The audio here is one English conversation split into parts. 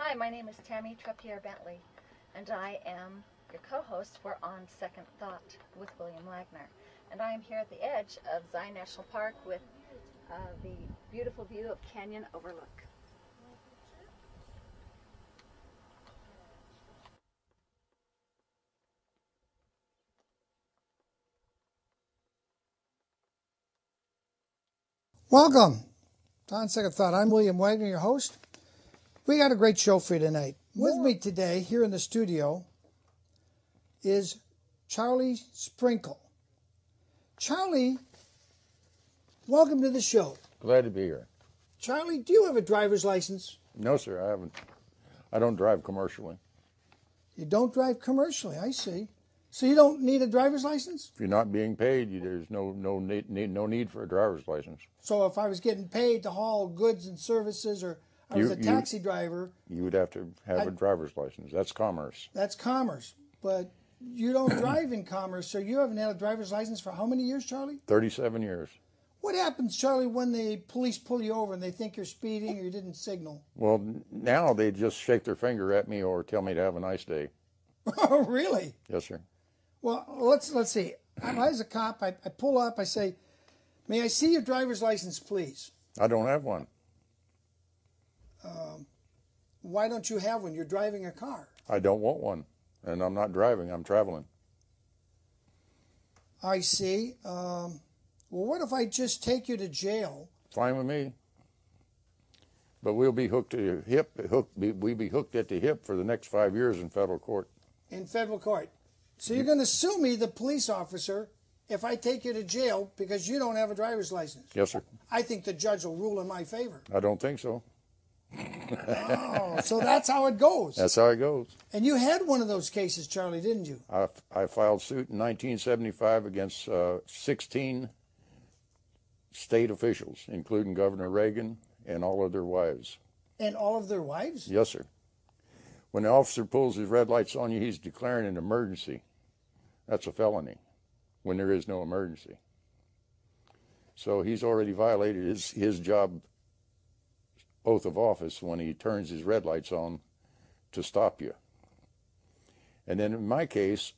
Hi, my name is Tammy Trappier Bentley, and I am your co-host for On Second Thought with William Wagner. And I am here at the edge of Zion National Park with the beautiful view of Canyon Overlook. Welcome to On Second Thought. I'm William Wagner, your host. We got a great show for you tonight. With me today, here in the studio, is Charlie Sprinkle. Charlie, welcome to the show. Glad to be here. Charlie, do you have a driver's license? No, sir, I haven't. I don't drive commercially. You don't drive commercially, I see. So you don't need a driver's license? If you're not being paid, there's no need for a driver's license. So if I was getting paid to haul goods and services, or I was a taxi driver, you would have to have a driver's license. That's commerce. That's commerce. But you don't drive in commerce, so you haven't had a driver's license for how many years, Charlie? 37 years. What happens, Charlie, when the police pull you over and they think you're speeding or you didn't signal? Well, now they just shake their finger at me or tell me to have a nice day. Oh, really? Yes, sir. Well, let's see. As a cop, I pull up, I say, "May I see your driver's license, please?" I don't have one. Why don't you have one? You're driving a car. I don't want one, and I'm not driving. I'm traveling. I see. Well, what if I just take you to jail? Fine with me. But we'll be hooked to the hip. We'll be hooked at the hip for the next 5 years in federal court. In federal court. So you're going to sue me, the police officer, if I take you to jail because you don't have a driver's license? Yes, sir. I think the judge will rule in my favor. I don't think so. Oh, so that's how it goes. That's how it goes. And you had one of those cases, Charlie, didn't you? I filed suit in 1975 against 16 state officials, including Governor Reagan and all of their wives. And all of their wives? Yes, sir. When the officer pulls his red lights on you, he's declaring an emergency. That's a felony when there is no emergency. So he's already violated his job oath of office when he turns his red lights on to stop you. And then in my case,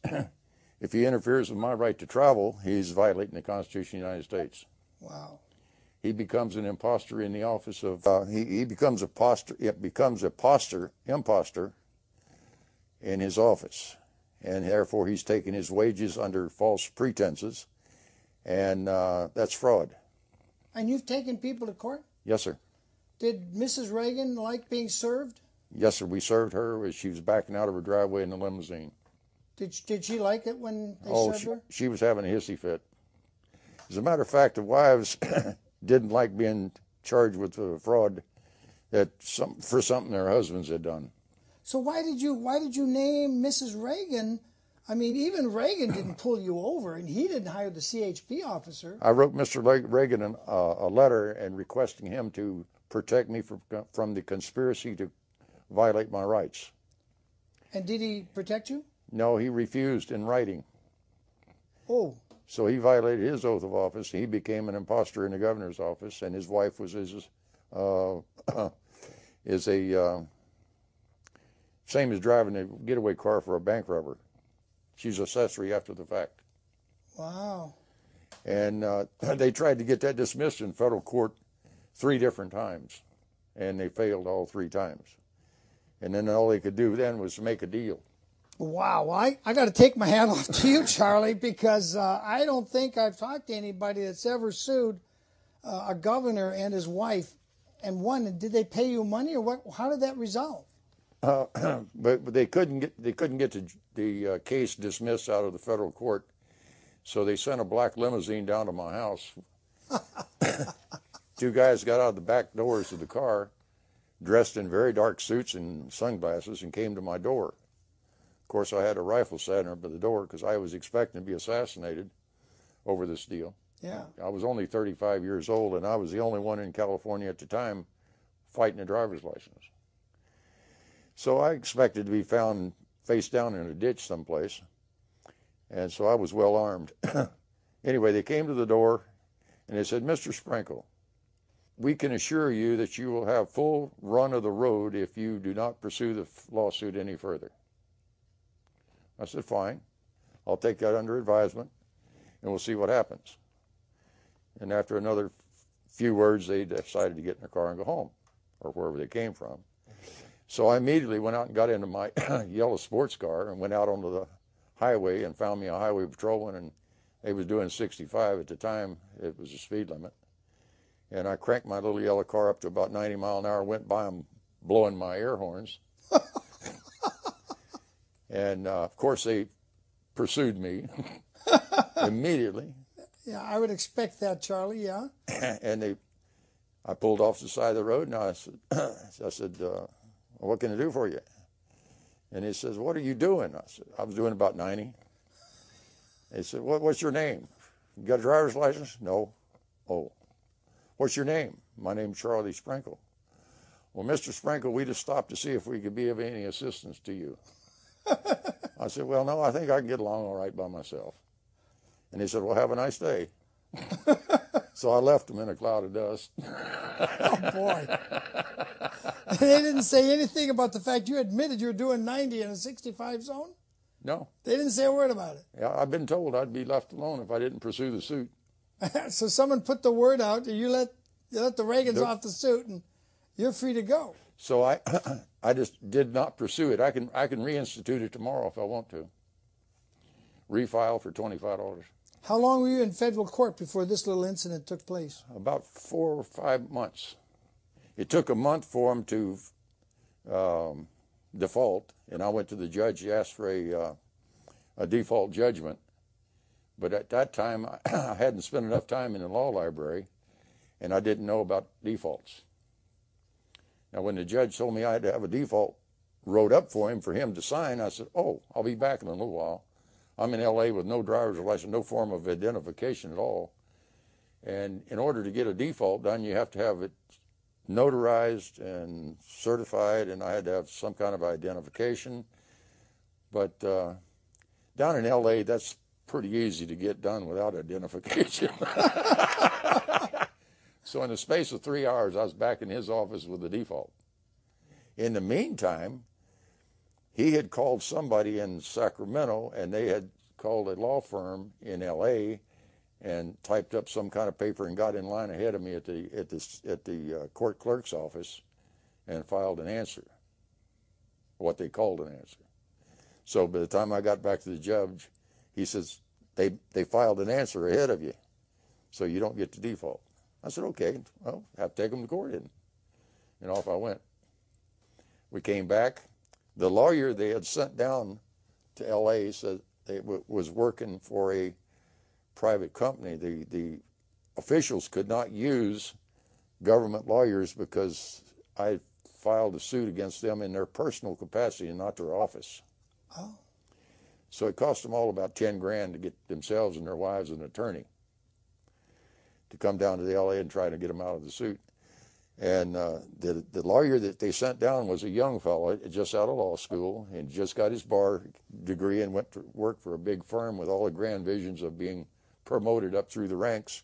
if he interferes with my right to travel, he's violating the Constitution of the United States. Wow. He becomes an imposter in the office of, he becomes imposter in his office. And therefore he's taking his wages under false pretenses, and that's fraud. And you've taken people to court? Yes, sir. Did Mrs. Reagan like being served? Yes, sir. We served her as she was backing out of her driveway in the limousine. Did she like it when they served her? She was having a hissy fit. As a matter of fact, the wives didn't like being charged with fraud for something their husbands had done. So why did you name Mrs. Reagan? I mean, even Reagan didn't pull you over, and he didn't hire the CHP officer. I wrote Mr. Reagan a letter and requesting him to protect me from the conspiracy to violate my rights. And did he protect you? No, he refused in writing. Oh. So he violated his oath of office. He became an imposter in the governor's office, and his wife was same as driving a getaway car for a bank robber. She's accessory after the fact. Wow. And they tried to get that dismissed in federal court 3 different times, and they failed all 3 times. And then all they could do then was make a deal. Wow. Well, I got to take my hat off to you, Charlie, because I don't think I've talked to anybody that's ever sued a governor and his wife and won. And did they pay you money, or what? How did that resolve? But they couldn't get the case dismissed out of the federal court, so they sent a black limousine down to my house. 2 guys got out of the back doors of the car, dressed in very dark suits and sunglasses, and came to my door. Of course, I had a rifle set up at the door because I was expecting to be assassinated over this deal. Yeah. I was only 35 years old, and I was the only one in California at the time fighting a driver's license. So I expected to be found face down in a ditch someplace, and so I was well armed. Anyway, they came to the door, and they said, "Mr. Sprinkle, we can assure you that you will have full run of the road if you do not pursue the lawsuit any further. I said, fine. I'll take that under advisement, and we'll see what happens. And after another few words, they decided to get in their car and go home, or wherever they came from. So I immediately went out and got into my yellow sports car and went out onto the highway and found me a highway patrolman, and they was doing 65 at the time. It was the speed limit. And I cranked my little yellow car up to about 90 mile an hour, went by them blowing my air horns. And of course they pursued me immediately. Yeah, I would expect that, Charlie, yeah. And I pulled off the side of the road, and I said, what can I do for you? And he says, what are you doing? I said, I was doing about 90. He said, what's your name? You got a driver's license? No. Oh. What's your name? My name's Charlie Sprinkle. Well, Mr. Sprinkle, we just stopped to see if we could be of any assistance to you. I said, well, no, I think I can get along all right by myself. And he said, well, have a nice day. So I left him in a cloud of dust. Oh, boy. They didn't say anything about the fact you admitted you were doing 90 in a 65 zone? No. They didn't say a word about it? Yeah, I've been told I'd be left alone if I didn't pursue the suit. So someone put the word out, and you let the Reagans off the suit, and you're free to go. So I just did not pursue it. I can reinstitute it tomorrow if I want to. Refile for $25. How long were you in federal court before this little incident took place? About 4 or 5 months. It took a month for him to default, and I went to the judge to ask for a default judgment. But at that time, I hadn't spent enough time in the law library, and I didn't know about defaults. Now, when the judge told me I had to have a default wrote up for him to sign, I said, oh, I'll be back in a little while. I'm in L.A. with no driver's license, no form of identification at all. And in order to get a default done, you have to have it notarized and certified, and I had to have some kind of identification. But down in L.A., that's pretty easy to get done without identification. So in the space of 3 hours, I was back in his office with the default. In the meantime, he had called somebody in Sacramento, and they had called a law firm in L.A. and typed up some kind of paper and got in line ahead of me at the court clerk's office and filed an answer, what they called an answer. So by the time I got back to the judge, he says, they filed an answer ahead of you, so you don't get the default. I said, okay, well, have to take them to court in. And off I went. We came back. The lawyer they had sent down to L.A. said they was working for a private company. The officials could not use government lawyers because I filed a suit against them in their personal capacity and not their office. Oh. So it cost them all about $10,000 to get themselves and their wives an attorney to come down to the L.A. and try to get them out of the suit. And the lawyer that they sent down was a young fellow, just out of law school, and just got his bar degree and went to work for a big firm with all the grand visions of being promoted up through the ranks.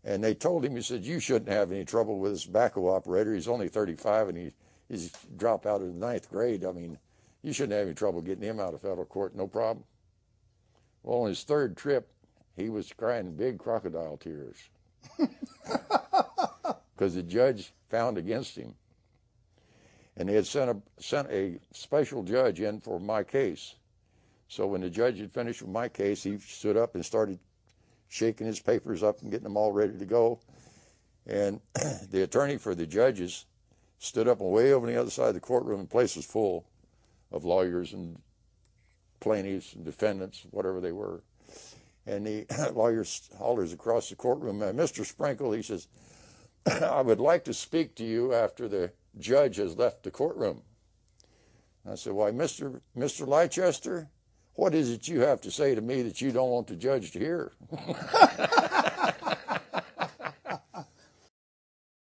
And they told him, he said, you shouldn't have any trouble with this backhoe operator. He's only 35 and he's dropped out of the 9th grade. I mean, you shouldn't have any trouble getting him out of federal court, no problem. Well, on his 3rd trip, he was crying big crocodile tears because the judge found against him. And they had sent a special judge in for my case. So when the judge had finished with my case, he stood up and started shaking his papers up and getting them all ready to go. And the attorney for the judges stood up and way over on the other side of the courtroom, and the place was full of lawyers and plaintiffs and defendants, whatever they were. And the lawyer hollers across the courtroom, Mr. Sprinkle, he says, I would like to speak to you after the judge has left the courtroom. I said, why, Mr. Leicester, what is it you have to say to me that you don't want the judge to hear?